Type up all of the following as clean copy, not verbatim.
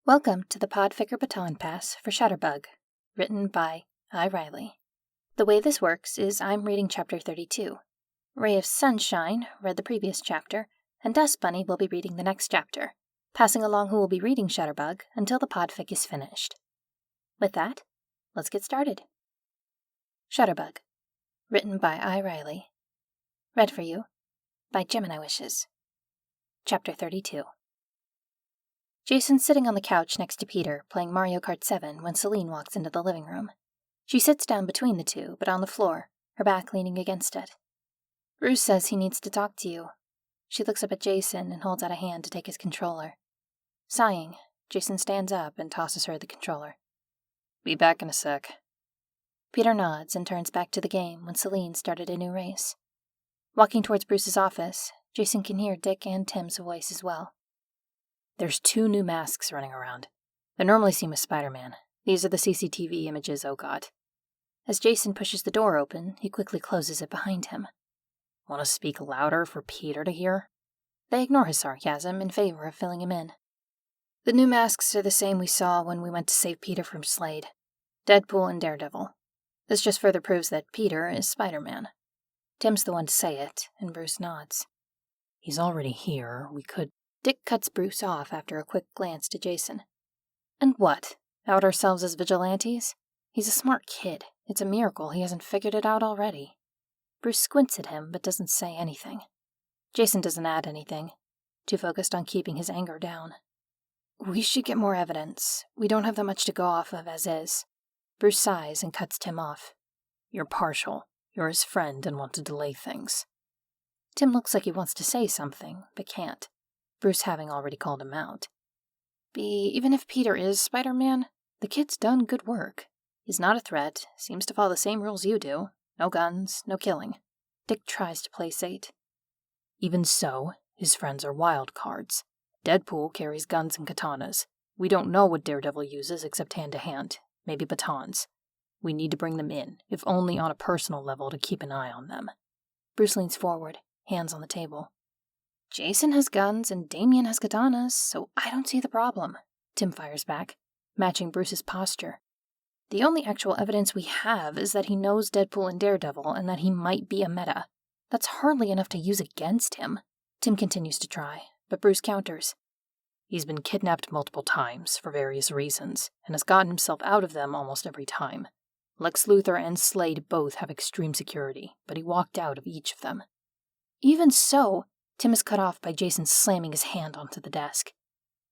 Welcome to the Podficcer Baton Pass for Shutterbug, written by I. Riley. The way this works is I'm reading Chapter 32. Ray of Sunshine read the previous chapter, and Dust Bunny will be reading the next chapter, passing along who will be reading Shutterbug until the podfic is finished. With that, let's get started. Shutterbug, written by I. Riley. Read for you by Gemini Wishes. Chapter 32. Jason's sitting on the couch next to Peter, playing Mario Kart 7 when Celine walks into the living room. She sits down between the two, but on the floor, her back leaning against it. Bruce says he needs to talk to you. She looks up at Jason and holds out a hand to take his controller. Sighing, Jason stands up and tosses her the controller. Be back in a sec. Peter nods and turns back to the game when Celine started a new race. Walking towards Bruce's office, Jason can hear Dick and Tim's voice as well. There's 2 new masks running around. They're normally seen with Spider-Man. These are the CCTV images O got. As Jason pushes the door open, he quickly closes it behind him. Want to speak louder for Peter to hear? They ignore his sarcasm in favor of filling him in. The new masks are the same we saw when we went to save Peter from Slade. Deadpool and Daredevil. This just further proves that Peter is Spider-Man. Tim's the one to say it, and Bruce nods. He's already here. We could... Dick cuts Bruce off after a quick glance to Jason. And what? Out ourselves as vigilantes? He's a smart kid. It's a miracle he hasn't figured it out already. Bruce squints at him but doesn't say anything. Jason doesn't add anything, too focused on keeping his anger down. We should get more evidence. We don't have that much to go off of as is. Bruce sighs and cuts Tim off. You're partial. You're his friend and want to delay things. Tim looks like he wants to say something, but can't. Bruce having already called him out. Even if Peter is Spider-Man, the kid's done good work. He's not a threat, seems to follow the same rules you do. No guns, no killing. Dick tries to play safe. Even so, his friends are wild cards. Deadpool carries guns and katanas. We don't know what Daredevil uses except hand-to-hand, maybe batons. We need to bring them in, if only on a personal level to keep an eye on them. Bruce leans forward, hands on the table. Jason has guns and Damien has katanas, so I don't see the problem, Tim fires back, matching Bruce's posture. The only actual evidence we have is that he knows Deadpool and Daredevil and that he might be a meta. That's hardly enough to use against him. Tim continues to try, but Bruce counters. He's been kidnapped multiple times for various reasons and has gotten himself out of them almost every time. Lex Luthor and Slade both have extreme security, but he walked out of each of them. Even so, Tim is cut off by Jason slamming his hand onto the desk.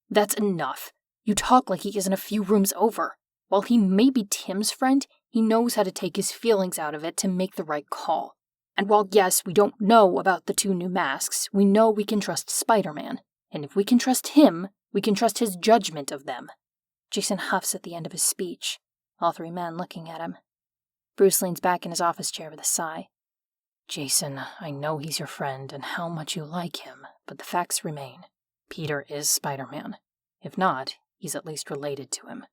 That's enough. You talk like he isn't a few rooms over. While he may be Tim's friend, he knows how to take his feelings out of it to make the right call. And while yes, we don't know about the 2 new masks, we know we can trust Spider-Man. And if we can trust him, we can trust his judgment of them. Jason huffs at the end of his speech, all 3 men looking at him. Bruce leans back in his office chair with a sigh. Jason, I know he's your friend and how much you like him, but the facts remain. Peter is Spider-Man. If not, he's at least related to him.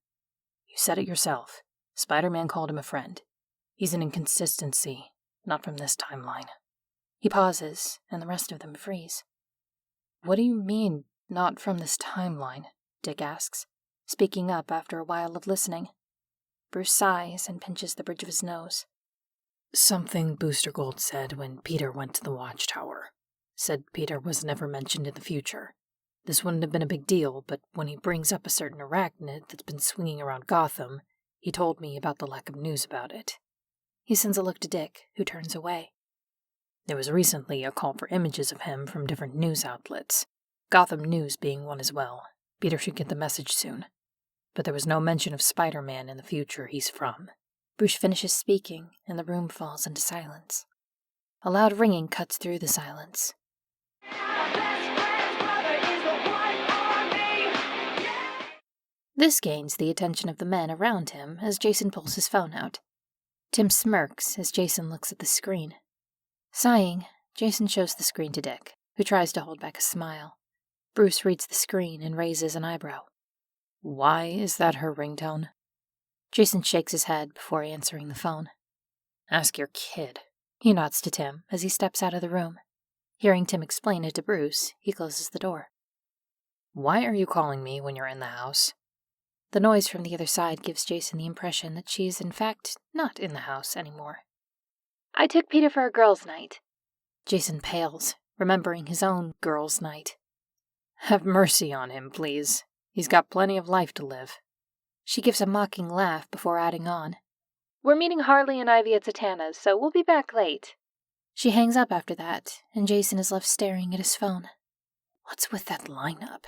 You said it yourself. Spider-Man called him a friend. He's an inconsistency, not from this timeline. He pauses, and the rest of them freeze. What do you mean, not from this timeline? Dick asks, speaking up after a while of listening. Bruce sighs and pinches the bridge of his nose. Something Booster Gold said when Peter went to the Watchtower. Said Peter was never mentioned in the future. This wouldn't have been a big deal, but when he brings up a certain arachnid that's been swinging around Gotham, he told me about the lack of news about it. He sends a look to Dick, who turns away. There was recently a call for images of him from different news outlets, Gotham News being one as well. Peter should get the message soon. But there was no mention of Spider-Man in the future he's from. Bruce finishes speaking, and the room falls into silence. A loud ringing cuts through the silence. This gains the attention of the men around him as Jason pulls his phone out. Tim smirks as Jason looks at the screen. Sighing, Jason shows the screen to Dick, who tries to hold back a smile. Bruce reads the screen and raises an eyebrow. Why is that her ringtone? Jason shakes his head before answering the phone. Ask your kid. He nods to Tim as he steps out of the room. Hearing Tim explain it to Bruce, he closes the door. Why are you calling me when you're in the house? The noise from the other side gives Jason the impression that she's in fact not in the house anymore. I took Peter for a girls' night. Jason pales, remembering his own girls' night. Have mercy on him, please. He's got plenty of life to live. She gives a mocking laugh before adding on. We're meeting Harley and Ivy at Zatanna's, so we'll be back late. She hangs up after that, and Jason is left staring at his phone. What's with that lineup?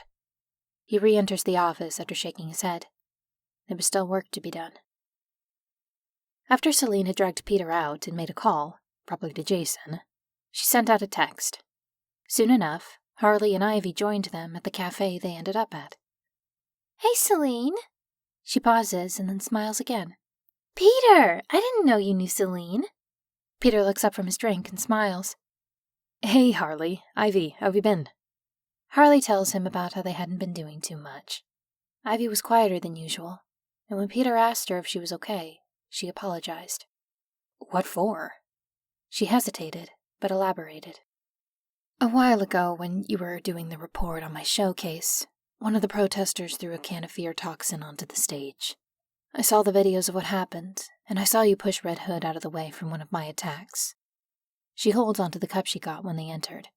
He re-enters the office after shaking his head. There was still work to be done. After Celine had dragged Peter out and made a call, probably to Jason, she sent out a text. Soon enough, Harley and Ivy joined them at the cafe they ended up at. Hey, Celine. She pauses and then smiles again. Peter! I didn't know you knew Celine. Peter looks up from his drink and smiles. Hey, Harley. Ivy, how have you been? Harley tells him about how they hadn't been doing too much. Ivy was quieter than usual, and when Peter asked her if she was okay, she apologized. What for? She hesitated, but elaborated. A while ago, when you were doing the report on my showcase, one of the protesters threw a can of fear toxin onto the stage. I saw the videos of what happened, and I saw you push Red Hood out of the way from one of my attacks. She holds onto the cup she got when they entered.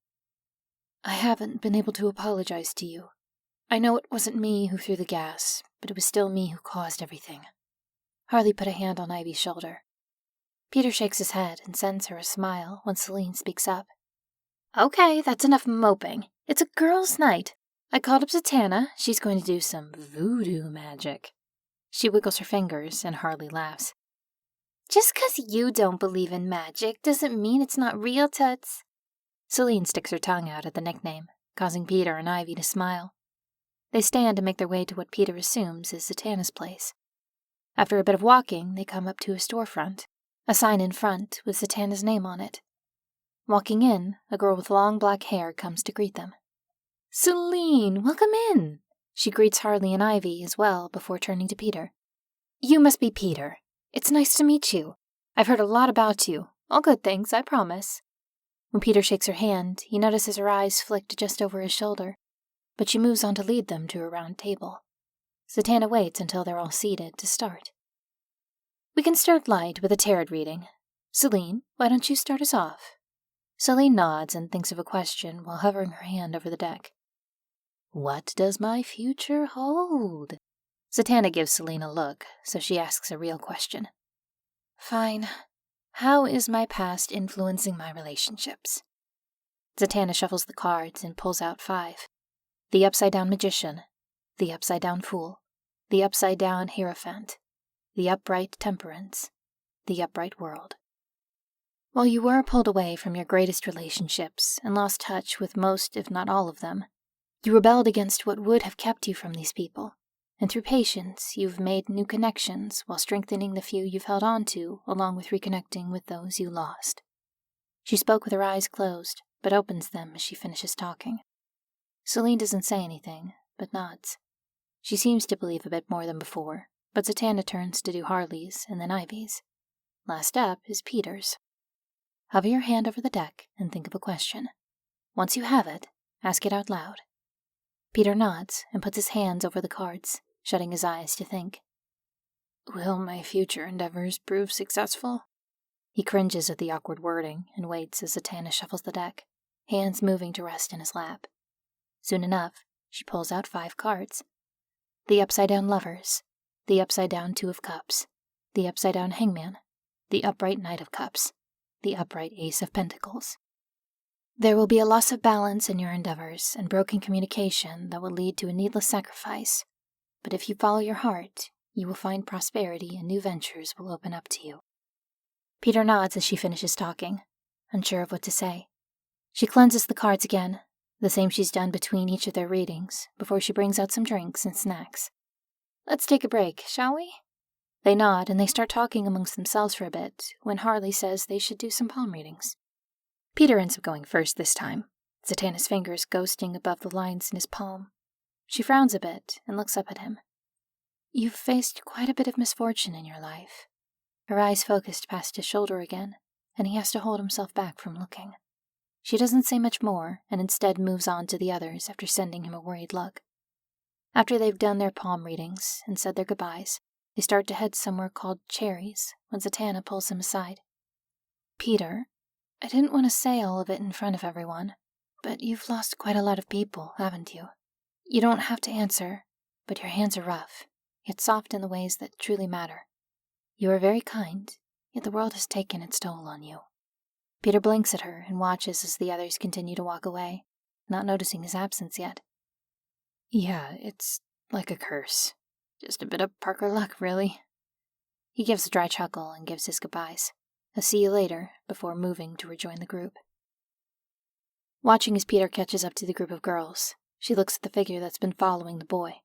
I haven't been able to apologize to you. I know it wasn't me who threw the gas, but it was still me who caused everything. Harley put a hand on Ivy's shoulder. Peter shakes his head and sends her a smile when Celine speaks up. Okay, that's enough moping. It's a girls' night. I called up Zatanna. She's going to do some voodoo magic. She wiggles her fingers, and Harley laughs. Just 'cause you don't believe in magic doesn't mean it's not real, Toots. Celine sticks her tongue out at the nickname, causing Peter and Ivy to smile. They stand and make their way to what Peter assumes is Zatanna's place. After a bit of walking, they come up to a storefront. A sign in front with Zatanna's name on it. Walking in, a girl with long black hair comes to greet them. Celine, welcome in! She greets Harley and Ivy as well before turning to Peter. You must be Peter. It's nice to meet you. I've heard a lot about you. All good things, I promise. When Peter shakes her hand, he notices her eyes flicked just over his shoulder, but she moves on to lead them to a round table. Zatanna waits until they're all seated to start. We can start light with a tarot reading. Celine, why don't you start us off? Celine nods and thinks of a question while hovering her hand over the deck. What does my future hold? Zatanna gives Celine a look, so she asks a real question. Fine. How is my past influencing my relationships? Zatanna shuffles the cards and pulls out 5. The Upside-Down Magician, the Upside-Down Fool, the Upside-Down Hierophant, the Upright Temperance, the Upright World. While you were pulled away from your greatest relationships and lost touch with most, if not all of them, you rebelled against what would have kept you from these people, and through patience you've made new connections while strengthening the few you've held on to, along with reconnecting with those you lost. She spoke with her eyes closed, but opens them as she finishes talking. Celine doesn't say anything, but nods. She seems to believe a bit more than before, but Zatanna turns to do Harley's and then Ivy's. Last up is Peter's. Hover your hand over the deck and think of a question. Once you have it, ask it out loud. Peter nods and puts his hands over the cards, shutting his eyes to think. Will my future endeavors prove successful? He cringes at the awkward wording and waits as Zatanna shuffles the deck, hands moving to rest in his lap. Soon enough, she pulls out 5 cards. The Upside-Down Lovers, the Upside-Down 2 of Cups, the Upside-Down Hangman, the Upright Knight of Cups, the Upright Ace of Pentacles. There will be a loss of balance in your endeavors and broken communication that will lead to a needless sacrifice, but if you follow your heart, you will find prosperity and new ventures will open up to you. Peter nods as she finishes talking, unsure of what to say. She cleanses the cards again, the same she's done between each of their readings, before she brings out some drinks and snacks. Let's take a break, shall we? They nod and they start talking amongst themselves for a bit when Harley says they should do some palm readings. Peter ends up going first this time, Zatanna's fingers ghosting above the lines in his palm. She frowns a bit and looks up at him. You've faced quite a bit of misfortune in your life. Her eyes focused past his shoulder again, and he has to hold himself back from looking. She doesn't say much more and instead moves on to the others after sending him a worried look. After they've done their palm readings and said their goodbyes, they start to head somewhere called Cherries when Zatanna pulls him aside. Peter, I didn't want to say all of it in front of everyone, but you've lost quite a lot of people, haven't you? You don't have to answer, but your hands are rough, yet soft in the ways that truly matter. You are very kind, yet the world has taken its toll on you. Peter blinks at her and watches as the others continue to walk away, not noticing his absence yet. Yeah, it's like a curse. Just a bit of Parker luck, really. He gives a dry chuckle and gives his goodbyes. A see you later before moving to rejoin the group. Watching as Peter catches up to the group of girls, she looks at the figure that's been following the boy,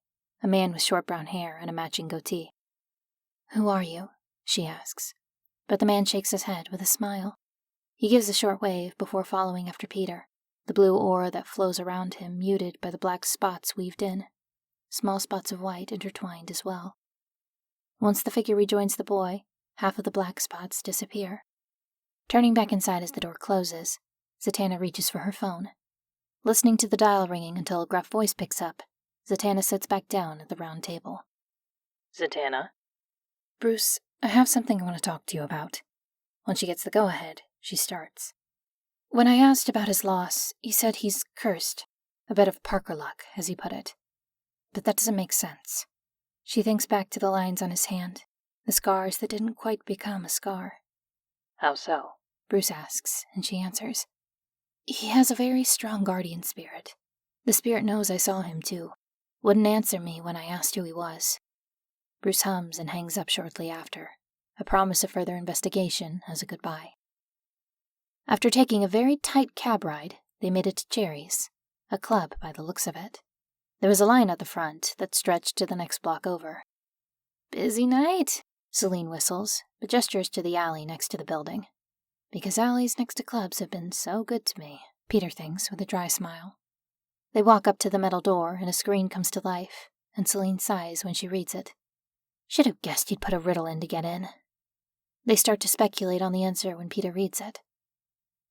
a man with short brown hair and a matching goatee. Who are you? She asks, but the man shakes his head with a smile. He gives a short wave before following after Peter, the blue aura that flows around him muted by the black spots weaved in, small spots of white intertwined as well. Once the figure rejoins the boy, half of the black spots disappear. Turning back inside as the door closes, Zatanna reaches for her phone. Listening to the dial ringing until a gruff voice picks up, Zatanna sits back down at the round table. Zatanna? Bruce, I have something I want to talk to you about. When she gets the go-ahead, she starts. When I asked about his loss, he said he's cursed. A bit of Parker luck, as he put it. But that doesn't make sense. She thinks back to the lines on his hand, the scars that didn't quite become a scar. How so? Bruce asks, and she answers. He has a very strong guardian spirit. The spirit knows I saw him too. Wouldn't answer me when I asked who he was. Bruce hums and hangs up shortly after, a promise of further investigation as a goodbye. After taking a very tight cab ride, they made it to Cherries, a club by the looks of it. There was a line at the front that stretched to the next block over. Busy night, Celine whistles, but gestures to the alley next to the building. Because alleys next to clubs have been so good to me, Peter thinks with a dry smile. They walk up to the metal door and a screen comes to life, and Celine sighs when she reads it. Should have guessed you'd put a riddle in to get in. They start to speculate on the answer when Peter reads it.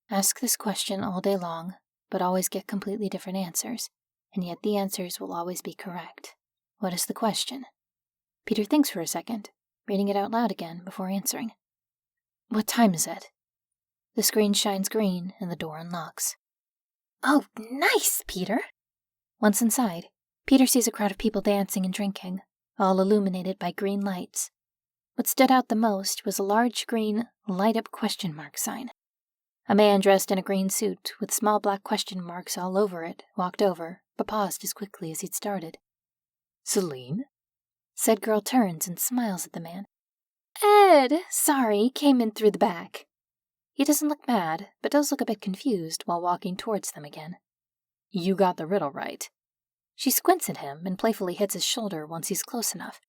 Ask this question all day long, but always get completely different answers, and yet the answers will always be correct. What is the question? Peter thinks for a second, reading it out loud again before answering. What time is it? The screen shines green and the door unlocks. Oh, nice, Peter! Once inside, Peter sees a crowd of people dancing and drinking, all illuminated by green lights. What stood out the most was a large green light-up question mark sign. A man dressed in a green suit with small black question marks all over it walked over, but paused as quickly as he'd started. Celine? Said girl turns and smiles at the man. Ed, sorry, came in through the back. He doesn't look mad, but does look a bit confused while walking towards them again. You got the riddle right. She squints at him and playfully hits his shoulder once he's close enough.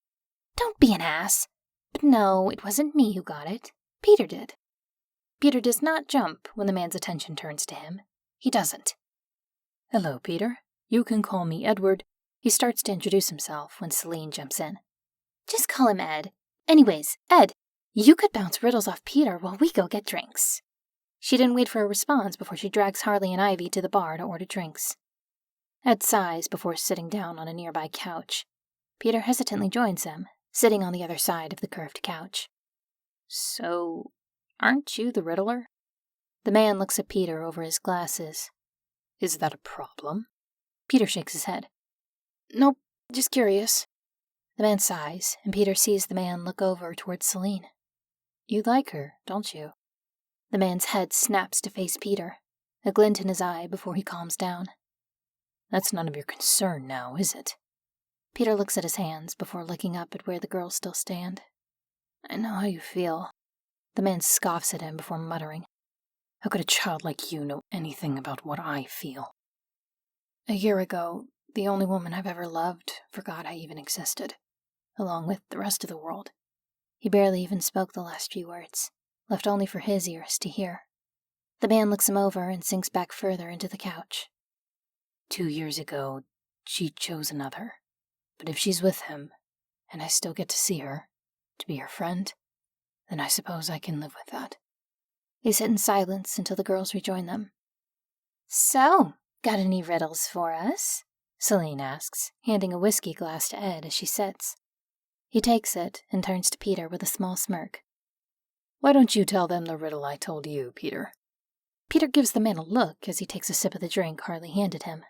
Don't be an ass. But no, it wasn't me who got it. Peter did. Peter does not jump when the man's attention turns to him. He doesn't. Hello, Peter. You can call me Edward. He starts to introduce himself when Celine jumps in. Just call him Ed. Anyways, Ed, you could bounce riddles off Peter while we go get drinks. She didn't wait for a response before she drags Harley and Ivy to the bar to order drinks. Ed sighs before sitting down on a nearby couch. Peter hesitantly joins him, sitting on the other side of the curved couch. So, aren't you the riddler? The man looks at Peter over his glasses. Is that a problem? Peter shakes his head. Nope, just curious. The man sighs, and Peter sees the man look over towards Celine. You like her, don't you? The man's head snaps to face Peter, a glint in his eye before he calms down. That's none of your concern now, is it? Peter looks at his hands before looking up at where the girls still stand. I know how you feel. The man scoffs at him before muttering. How could a child like you know anything about what I feel? A year ago, the only woman I've ever loved forgot I even existed, along with the rest of the world. He barely even spoke the last few words, left only for his ears to hear. The man looks him over and sinks back further into the couch. 2 years ago, she chose another. But if she's with him, and I still get to see her, to be her friend, then I suppose I can live with that. They sit in silence until the girls rejoin them. So, got any riddles for us? Celine asks, handing a whiskey glass to Ed as she sits. He takes it and turns to Peter with a small smirk. Why don't you tell them the riddle I told you, Peter? Peter gives the man a look as he takes a sip of the drink Harley handed him.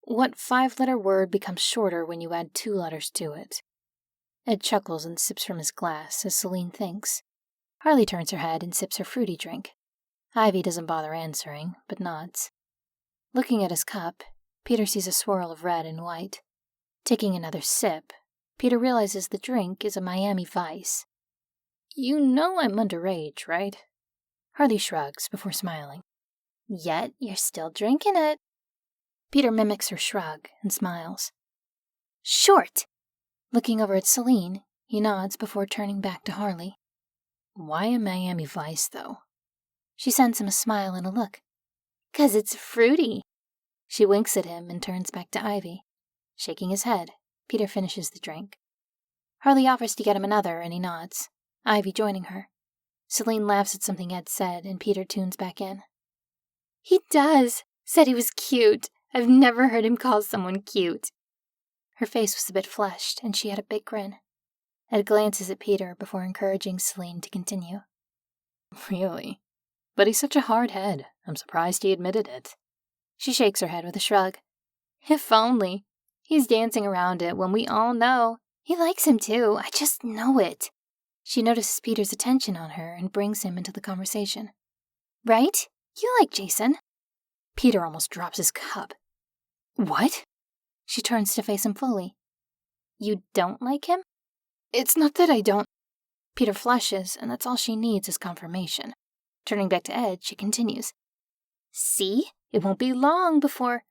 What 5-letter word becomes shorter when you add 2 letters to it? Ed chuckles and sips from his glass as Celine thinks. Harley turns her head and sips her fruity drink. Ivy doesn't bother answering, but nods. Looking at his cup, Peter sees a swirl of red and white. Taking another sip, Peter realizes the drink is a Miami Vice. You know I'm underage, right? Harley shrugs before smiling. Yet you're still drinking it. Peter mimics her shrug and smiles. Short! Looking over at Celine, he nods before turning back to Harley. Why a Miami Vice, though? She sends him a smile and a look. 'Cause it's fruity. She winks at him and turns back to Ivy. Shaking his head, Peter finishes the drink. Harley offers to get him another, and he nods, Ivy joining her. Celine laughs at something Ed said, and Peter tunes back in. He does. Said he was cute. I've never heard him call someone cute. Her face was a bit flushed, and she had a big grin. Ed glances at Peter before encouraging Celine to continue. Really? But he's such a hard head. I'm surprised he admitted it. She shakes her head with a shrug. If only. He's dancing around it when we all know. He likes him too. I just know it. She notices Peter's attention on her and brings him into the conversation. Right? You like Jason. Peter almost drops his cup. What? She turns to face him fully. You don't like him? It's not that I don't. Peter flushes, and that's all she needs is confirmation. Turning back to Ed, she continues. See? It won't be long before...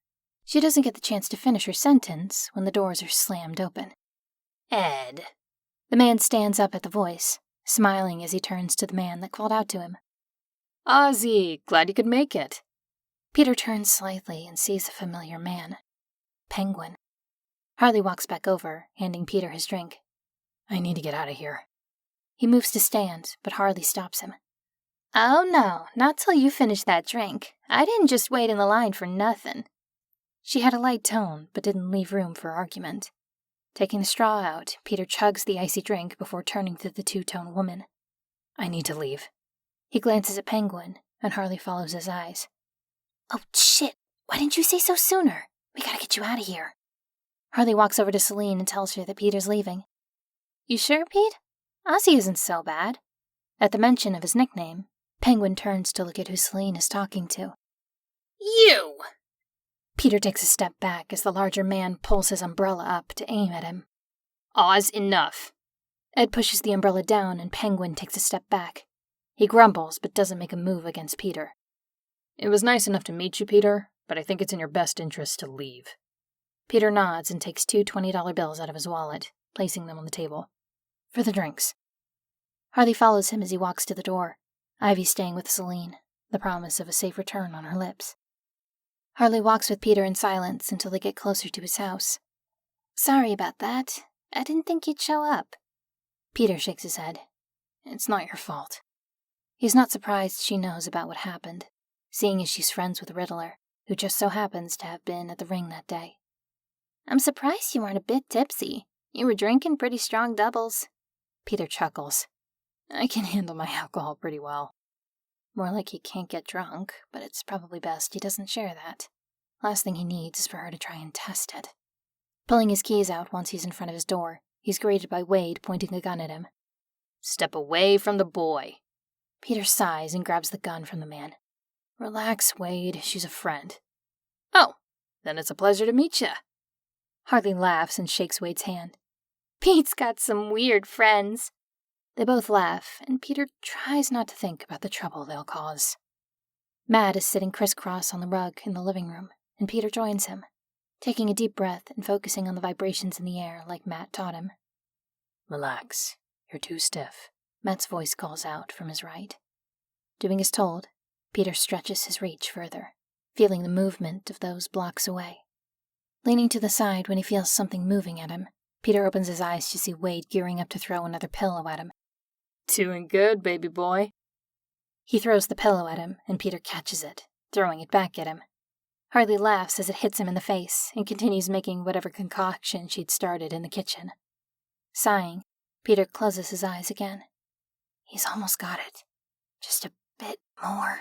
She doesn't get the chance to finish her sentence when the doors are slammed open. Ed. The man stands up at the voice, smiling as he turns to the man that called out to him. Ozzy, glad you could make it. Peter turns slightly and sees a familiar man. Penguin. Harley walks back over, handing Peter his drink. I need to get out of here. He moves to stand, but Harley stops him. Oh no, not till you finish that drink. I didn't just wait in the line for nothing. She had a light tone, but didn't leave room for argument. Taking the straw out, Peter chugs the icy drink before turning to the two-tone woman. I need to leave. He glances at Penguin, and Harley follows his eyes. Oh shit, why didn't you say so sooner? We gotta get you out of here. Harley walks over to Celine and tells her that Peter's leaving. You sure, Pete? Ozzy isn't so bad. At the mention of his nickname, Penguin turns to look at who Celine is talking to. You! Peter takes a step back as the larger man pulls his umbrella up to aim at him. Oz, enough. Ed pushes the umbrella down and Penguin takes a step back. He grumbles but doesn't make a move against Peter. It was nice enough to meet you, Peter, but I think it's in your best interest to leave. Peter nods and takes 2 $20 bills out of his wallet, placing them on the table. For the drinks. Harley follows him as he walks to the door, Ivy staying with Celine, the promise of a safe return on her lips. Harley walks with Peter in silence until they get closer to his house. Sorry about that. I didn't think you'd show up. Peter shakes his head. It's not your fault. He's not surprised she knows about what happened, seeing as she's friends with Riddler, who just so happens to have been at the ring that day. I'm surprised you weren't a bit tipsy. You were drinking pretty strong doubles. Peter chuckles. I can handle my alcohol pretty well. More like he can't get drunk, but it's probably best he doesn't share that. Last thing he needs is for her to try and test it. Pulling his keys out once he's in front of his door, he's greeted by Wade pointing a gun at him. Step away from the boy. Peter sighs and grabs the gun from the man. Relax, Wade. She's a friend. Oh, then it's a pleasure to meet ya. Harley laughs and shakes Wade's hand. Pete's got some weird friends. They both laugh, and Peter tries not to think about the trouble they'll cause. Matt is sitting crisscross on the rug in the living room, and Peter joins him, taking a deep breath and focusing on the vibrations in the air like Matt taught him. Relax. You're too stiff. Matt's voice calls out from his right. Doing as told, Peter stretches his reach further, feeling the movement of those blocks away. Leaning to the side when he feels something moving at him, Peter opens his eyes to see Wade gearing up to throw another pillow at him. Doing good, baby boy. He throws the pillow at him, and Peter catches it, throwing it back at him. Harley laughs as it hits him in the face and continues making whatever concoction she'd started in the kitchen. Sighing, Peter closes his eyes again. He's almost got it. Just a bit more.